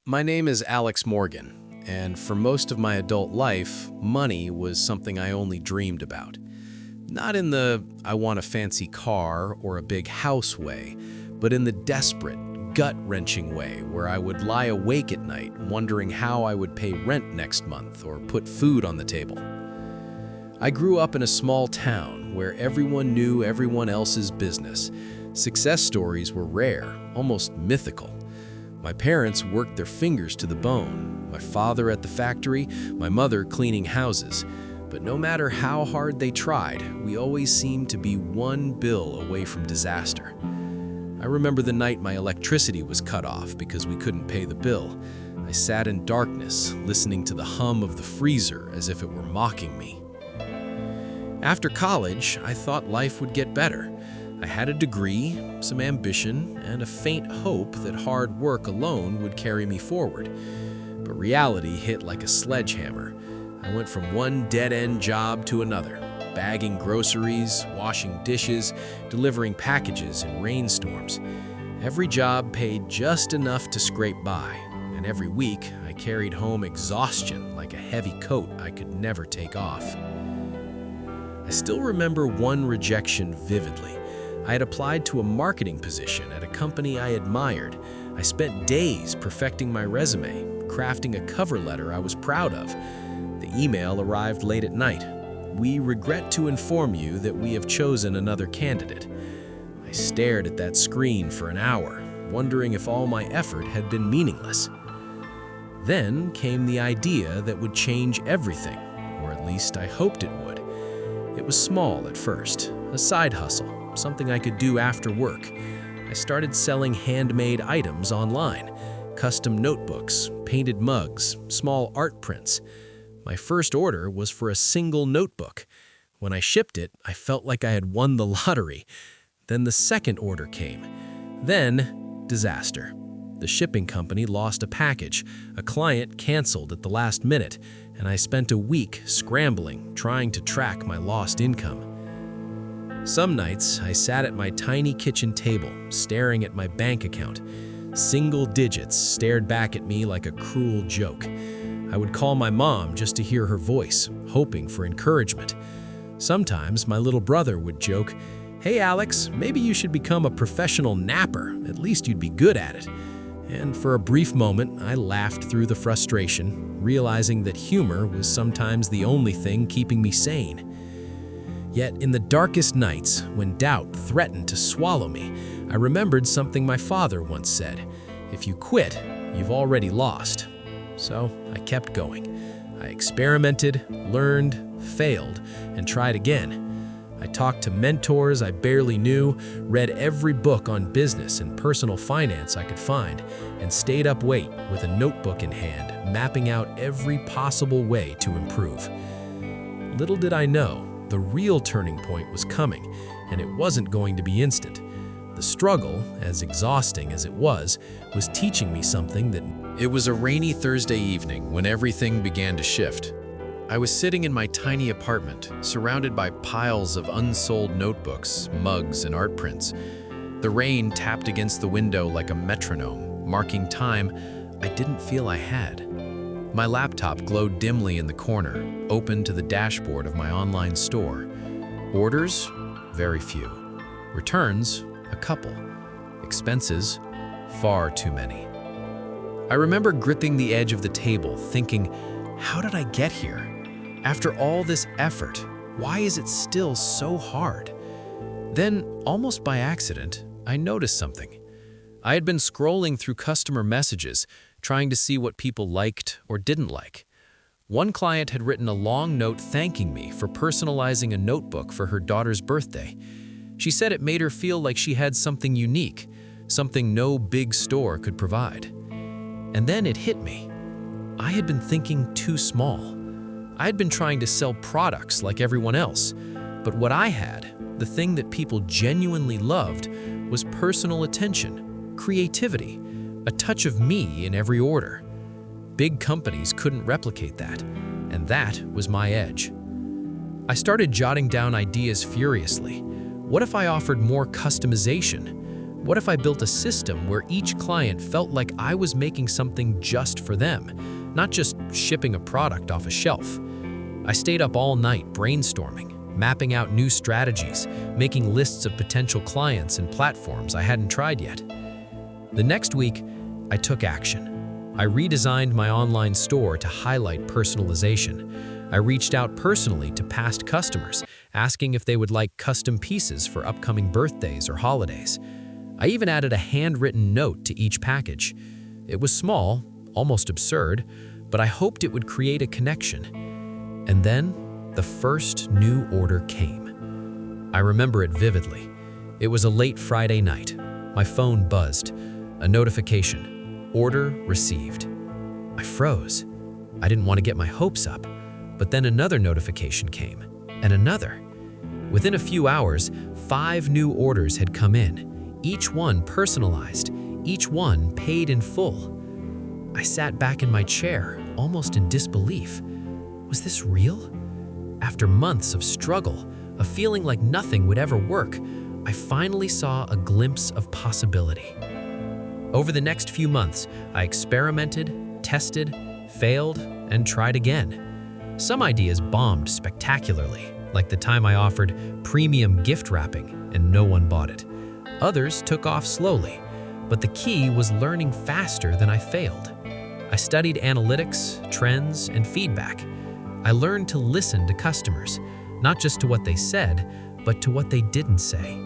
My name is Alex Morgan, and for most of my adult life, money was something I only dreamed about. Not in the I want a fancy car or a big house way, but in the desperate, gut-wrenching way where I would lie awake at night wondering how I would pay rent next month or put food on the table. I grew up in a small town where everyone knew everyone else's business. Success stories were rare, almost mythical. My parents worked their fingers to the bone, my father at the factory, my mother cleaning houses. But no matter how hard they tried, we always seemed to be one bill away from disaster. I remember the night my electricity was cut off because we couldn't pay the bill. I sat in darkness, listening to the hum of the freezer as if it were mocking me. After college, I thought life would get better. I had a degree, some ambition, and a faint hope that hard work alone would carry me forward. But reality hit like a sledgehammer. I went from one dead-end job to another, bagging groceries, washing dishes, delivering packages in rainstorms. Every job paid just enough to scrape by, and every week I carried home exhaustion like a heavy coat I could never take off. I still remember one rejection vividly. I had applied to a marketing position at a company I admired. I spent days perfecting my resume, crafting a cover letter I was proud of. The email arrived late at night. "We regret to inform you that we have chosen another candidate." I stared at that screen for an hour, wondering if all my effort had been meaningless. Then came the idea that would change everything, or at least I hoped it would. It was small at first, a side hustle, something I could do after work. I started selling handmade items online, custom notebooks, painted mugs, small art prints. My first order was for a single notebook. When I shipped it, I felt like I had won the lottery. Then the second order came. Then, disaster. The shipping company lost a package, a client canceled at the last minute, and I spent a week scrambling, trying to track my lost income. Some nights, I sat at my tiny kitchen table, staring at my bank account. Single digits stared back at me like a cruel joke. I would call my mom just to hear her voice, hoping for encouragement. Sometimes my little brother would joke, "Hey Alex, maybe you should become a professional napper, at least you'd be good at it." And for a brief moment, I laughed through the frustration, realizing that humor was sometimes the only thing keeping me sane. Yet in the darkest nights, when doubt threatened to swallow me, I remembered something my father once said, "If you quit, you've already lost." So I kept going. I experimented, learned, failed, and tried again. I talked to mentors I barely knew, read every book on business and personal finance I could find, and stayed up late with a notebook in hand, mapping out every possible way to improve. Little did I know, the real turning point was coming, and it wasn't going to be instant. The struggle, as exhausting as it was teaching me something that... It was a rainy Thursday evening when everything began to shift. I was sitting in my tiny apartment, surrounded by piles of unsold notebooks, mugs, and art prints. The rain tapped against the window like a metronome, marking time I didn't feel I had. My laptop glowed dimly in the corner, open to the dashboard of my online store. Orders? Very few. Returns? A couple. Expenses? Far too many. I remember gripping the edge of the table, thinking, how did I get here? After all this effort, why is it still so hard? Then, almost by accident, I noticed something. I had been scrolling through customer messages, trying to see what people liked or didn't like. One client had written a long note thanking me for personalizing a notebook for her daughter's birthday. She said it made her feel like she had something unique, something no big store could provide. And then it hit me. I had been thinking too small. I had been trying to sell products like everyone else, but what I had, the thing that people genuinely loved, was personal attention, creativity, a touch of me in every order. Big companies couldn't replicate that, and that was my edge. I started jotting down ideas furiously. What if I offered more customization? What if I built a system where each client felt like I was making something just for them, not just shipping a product off a shelf? I stayed up all night brainstorming, mapping out new strategies, making lists of potential clients and platforms I hadn't tried yet. The next week, I took action. I redesigned my online store to highlight personalization. I reached out personally to past customers, asking if they would like custom pieces for upcoming birthdays or holidays. I even added a handwritten note to each package. It was small, almost absurd, but I hoped it would create a connection. And then, the first new order came. I remember it vividly. It was a late Friday night. My phone buzzed. A notification. Order received. I froze. I didn't want to get my hopes up, but then another notification came, and another. Within a few hours, 5 new orders had come in, each one personalized, each one paid in full. I sat back in my chair, almost in disbelief. Was this real? After months of struggle, of feeling like nothing would ever work, I finally saw a glimpse of possibility. Over the next few months, I experimented, tested, failed, and tried again. Some ideas bombed spectacularly, like the time I offered premium gift wrapping and no one bought it. Others took off slowly, but the key was learning faster than I failed. I studied analytics, trends, and feedback. I learned to listen to customers, not just to what they said, but to what they didn't say.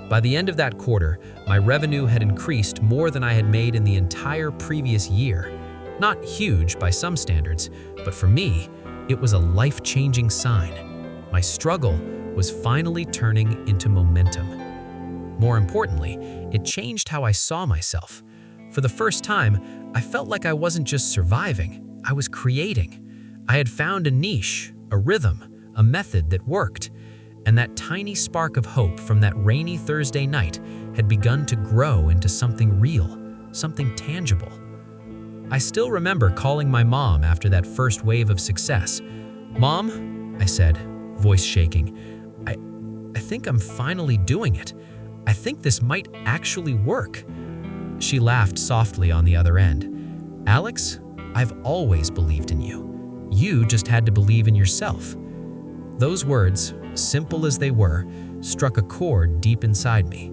By the end of that quarter, my revenue had increased more than I had made in the entire previous year. Not huge by some standards, but for me, it was a life-changing sign. My struggle was finally turning into momentum. More importantly, it changed how I saw myself. For the first time, I felt like I wasn't just surviving, I was creating. I had found a niche, a rhythm, a method that worked. And that tiny spark of hope from that rainy Thursday night had begun to grow into something real, something tangible. I still remember calling my mom after that first wave of success. "Mom," I said, voice shaking, I think I'm finally doing it. I think this might actually work." She laughed softly on the other end. "Alex, I've always believed in you. You just had to believe in yourself." Those words, simple as they were, struck a chord deep inside me.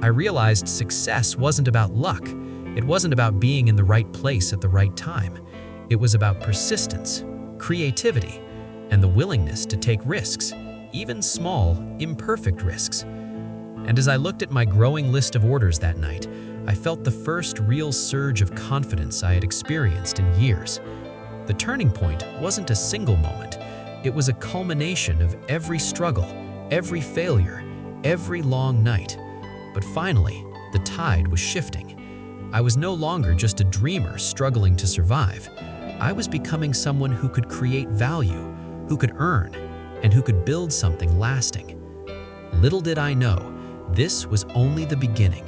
I realized success wasn't about luck. It wasn't about being in the right place at the right time. It was about persistence, creativity, and the willingness to take risks, even small, imperfect risks. And as I looked at my growing list of orders that night, I felt the first real surge of confidence I had experienced in years. The turning point wasn't a single moment. It was a culmination of every struggle, every failure, every long night. But finally, the tide was shifting. I was no longer just a dreamer struggling to survive. I was becoming someone who could create value, who could earn, and who could build something lasting. Little did I know, this was only the beginning.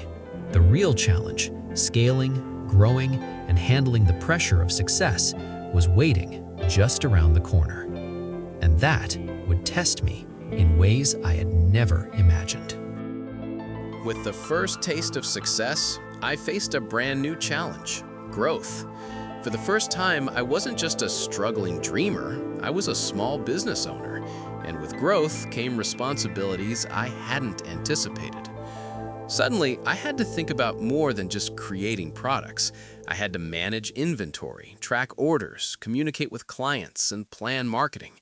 The real challenge, scaling, growing, and handling the pressure of success, was waiting just around the corner. And that would test me in ways I had never imagined. With the first taste of success, I faced a brand new challenge: growth. For the first time, I wasn't just a struggling dreamer, I was a small business owner. And with growth came responsibilities I hadn't anticipated. Suddenly, I had to think about more than just creating products. I had to manage inventory, track orders, communicate with clients, and plan marketing.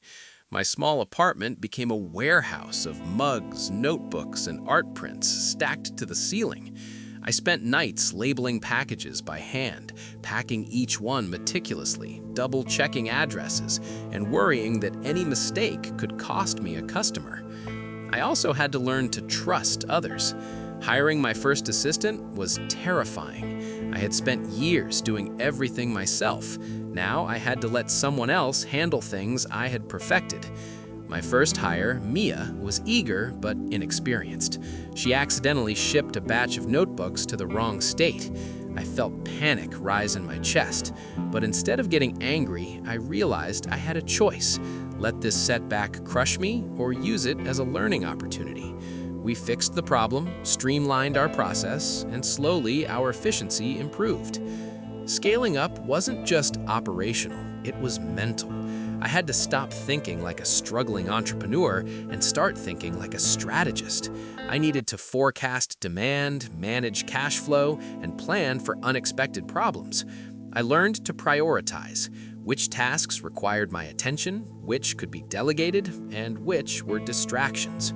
My small apartment became a warehouse of mugs, notebooks, and art prints stacked to the ceiling. I spent nights labeling packages by hand, packing each one meticulously, double-checking addresses, and worrying that any mistake could cost me a customer. I also had to learn to trust others. Hiring my first assistant was terrifying. I had spent years doing everything myself. Now I had to let someone else handle things I had perfected. My first hire, Mia, was eager but inexperienced. She accidentally shipped a batch of notebooks to the wrong state. I felt panic rise in my chest, but instead of getting angry, I realized I had a choice: let this setback crush me or use it as a learning opportunity. We fixed the problem, streamlined our process, and slowly our efficiency improved. Scaling up wasn't just operational, it was mental. I had to stop thinking like a struggling entrepreneur and start thinking like a strategist. I needed to forecast demand, manage cash flow, and plan for unexpected problems. I learned to prioritize which tasks required my attention, which could be delegated, and which were distractions.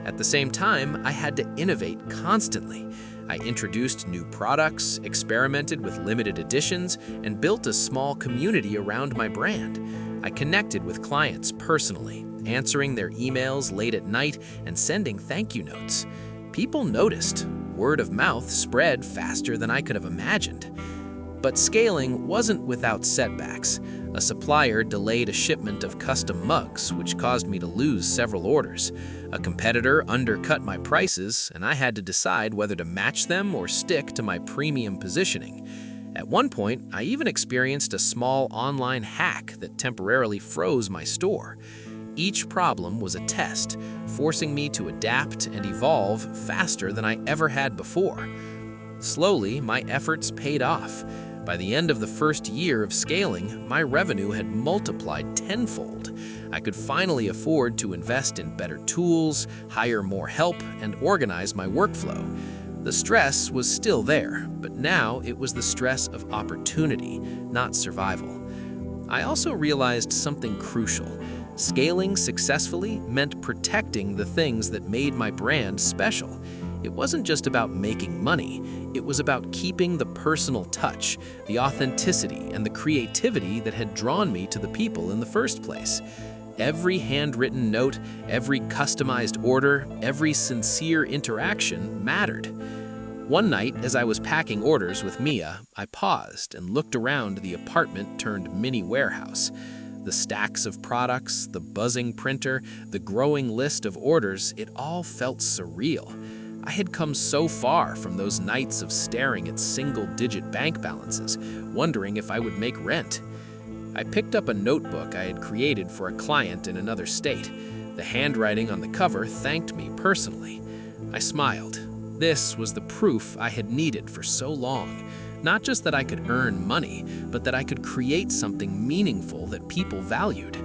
At the same time, I had to innovate constantly. I introduced new products, experimented with limited editions, and built a small community around my brand. I connected with clients personally, answering their emails late at night and sending thank you notes. People noticed. Word of mouth spread faster than I could have imagined. But scaling wasn't without setbacks. A supplier delayed a shipment of custom mugs, which caused me to lose several orders. A competitor undercut my prices, and I had to decide whether to match them or stick to my premium positioning. At one point, I even experienced a small online hack that temporarily froze my store. Each problem was a test, forcing me to adapt and evolve faster than I ever had before. Slowly, my efforts paid off. By the end of the first year of scaling, my revenue had multiplied tenfold. I could finally afford to invest in better tools, hire more help, and organize my workflow. The stress was still there, but now it was the stress of opportunity, not survival. I also realized something crucial. Scaling successfully meant protecting the things that made my brand special. It wasn't just about making money, it was about keeping the personal touch, the authenticity, and the creativity that had drawn me to the people in the first place. Every handwritten note, every customized order, every sincere interaction mattered. One night, as I was packing orders with Mia, I paused and looked around the apartment-turned-mini warehouse. The stacks of products, the buzzing printer, the growing list of orders, it all felt surreal. I had come so far from those nights of staring at single-digit bank balances, wondering if I would make rent. I picked up a notebook I had created for a client in another state. The handwriting on the cover thanked me personally. I smiled. This was the proof I had needed for so long. Not just that I could earn money, but that I could create something meaningful that people valued.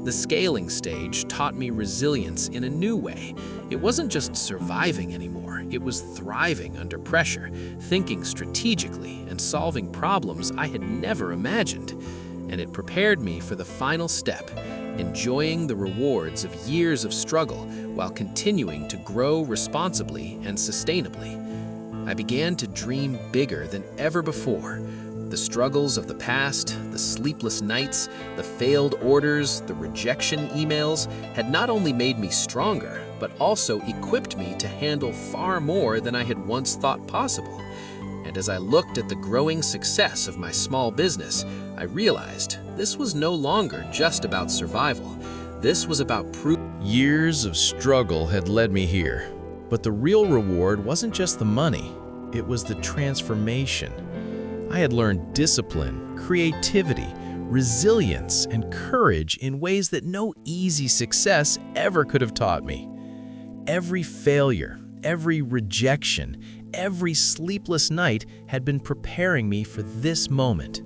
The scaling stage taught me resilience in a new way. It wasn't just surviving anymore, it was thriving under pressure, thinking strategically, and solving problems I had never imagined. And it prepared me for the final step, enjoying the rewards of years of struggle while continuing to grow responsibly and sustainably. I began to dream bigger than ever before. The struggles of the past, the sleepless nights, the failed orders, the rejection emails had not only made me stronger, but also equipped me to handle far more than I had once thought possible. And as I looked at the growing success of my small business, I realized this was no longer just about survival. This was about proof. Years of struggle had led me here, but the real reward wasn't just the money, it was the transformation. I had learned discipline, creativity, resilience, and courage in ways that no easy success ever could have taught me. Every failure, every rejection, every sleepless night had been preparing me for this moment.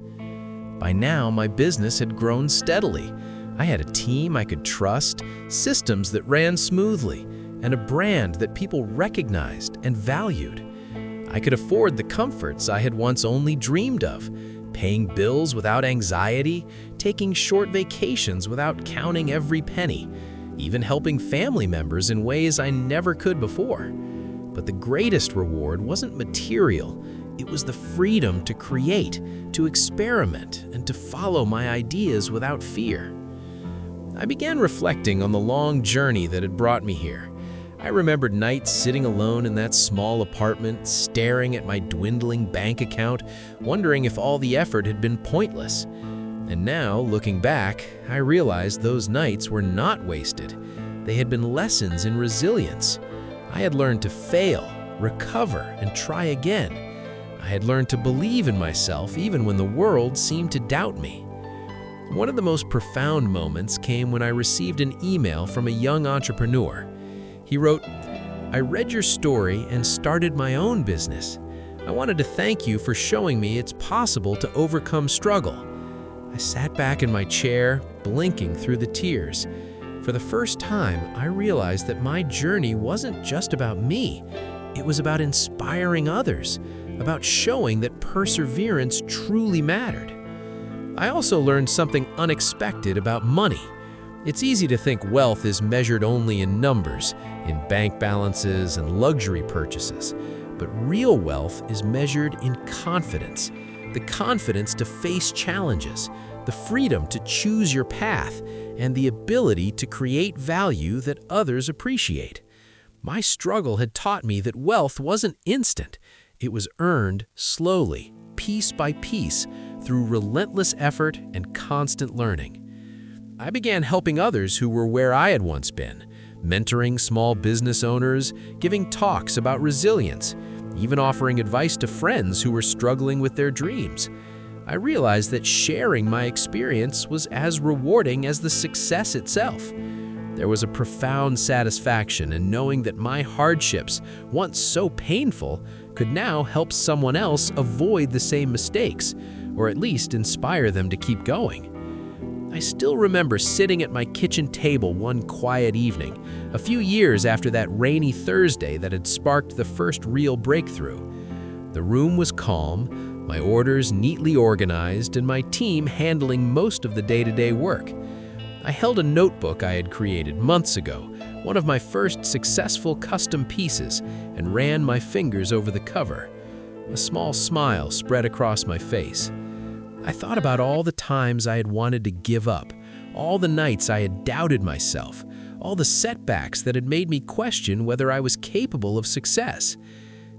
By now, my business had grown steadily. I had a team I could trust, systems that ran smoothly, and a brand that people recognized and valued. I could afford the comforts I had once only dreamed of, paying bills without anxiety, taking short vacations without counting every penny, even helping family members in ways I never could before. But the greatest reward wasn't material. It was the freedom to create, to experiment, and to follow my ideas without fear. I began reflecting on the long journey that had brought me here. I remembered nights sitting alone in that small apartment, staring at my dwindling bank account, wondering if all the effort had been pointless. And now, looking back, I realized those nights were not wasted. They had been lessons in resilience. I had learned to fail, recover, and try again. I had learned to believe in myself even when the world seemed to doubt me. One of the most profound moments came when I received an email from a young entrepreneur. He wrote, I read your story and started my own business. I wanted to thank you for showing me it's possible to overcome struggle." I sat back in my chair, blinking through the tears. For the first time, I realized that my journey wasn't just about me. It was about inspiring others, about showing that perseverance truly mattered. I also learned something unexpected about money. It's easy to think wealth is measured only in numbers, in bank balances and luxury purchases. But real wealth is measured in confidence. The confidence to face challenges, the freedom to choose your path, and the ability to create value that others appreciate. My struggle had taught me that wealth wasn't instant. It was earned slowly, piece by piece, through relentless effort and constant learning. I began helping others who were where I had once been, mentoring small business owners, giving talks about resilience, even offering advice to friends who were struggling with their dreams. I realized that sharing my experience was as rewarding as the success itself. There was a profound satisfaction in knowing that my hardships, once so painful, could now help someone else avoid the same mistakes, or at least inspire them to keep going. I still remember sitting at my kitchen table one quiet evening, a few years after that rainy Thursday that had sparked the first real breakthrough. The room was calm, my orders neatly organized, and my team handling most of the day-to-day work. I held a notebook I had created months ago, one of my first successful custom pieces, and ran my fingers over the cover. A small smile spread across my face. I thought about all the times I had wanted to give up, all the nights I had doubted myself, all the setbacks that had made me question whether I was capable of success.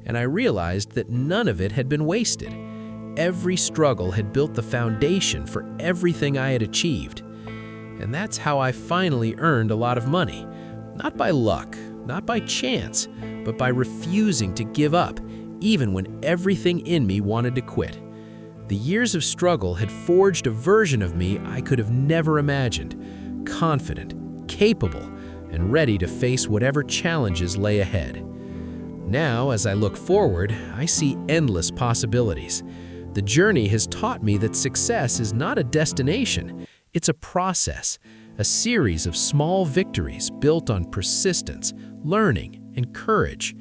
And I realized that none of it had been wasted. Every struggle had built the foundation for everything I had achieved. And that's how I finally earned a lot of money. Not by luck, not by chance, but by refusing to give up, even when everything in me wanted to quit. The years of struggle had forged a version of me I could have never imagined, confident, capable, and ready to face whatever challenges lay ahead. Now, as I look forward, I see endless possibilities. The journey has taught me that success is not a destination, it's a process, a series of small victories built on persistence, learning, and courage.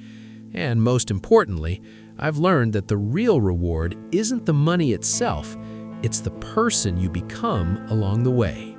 And most importantly, I've learned that the real reward isn't the money itself, it's the person you become along the way.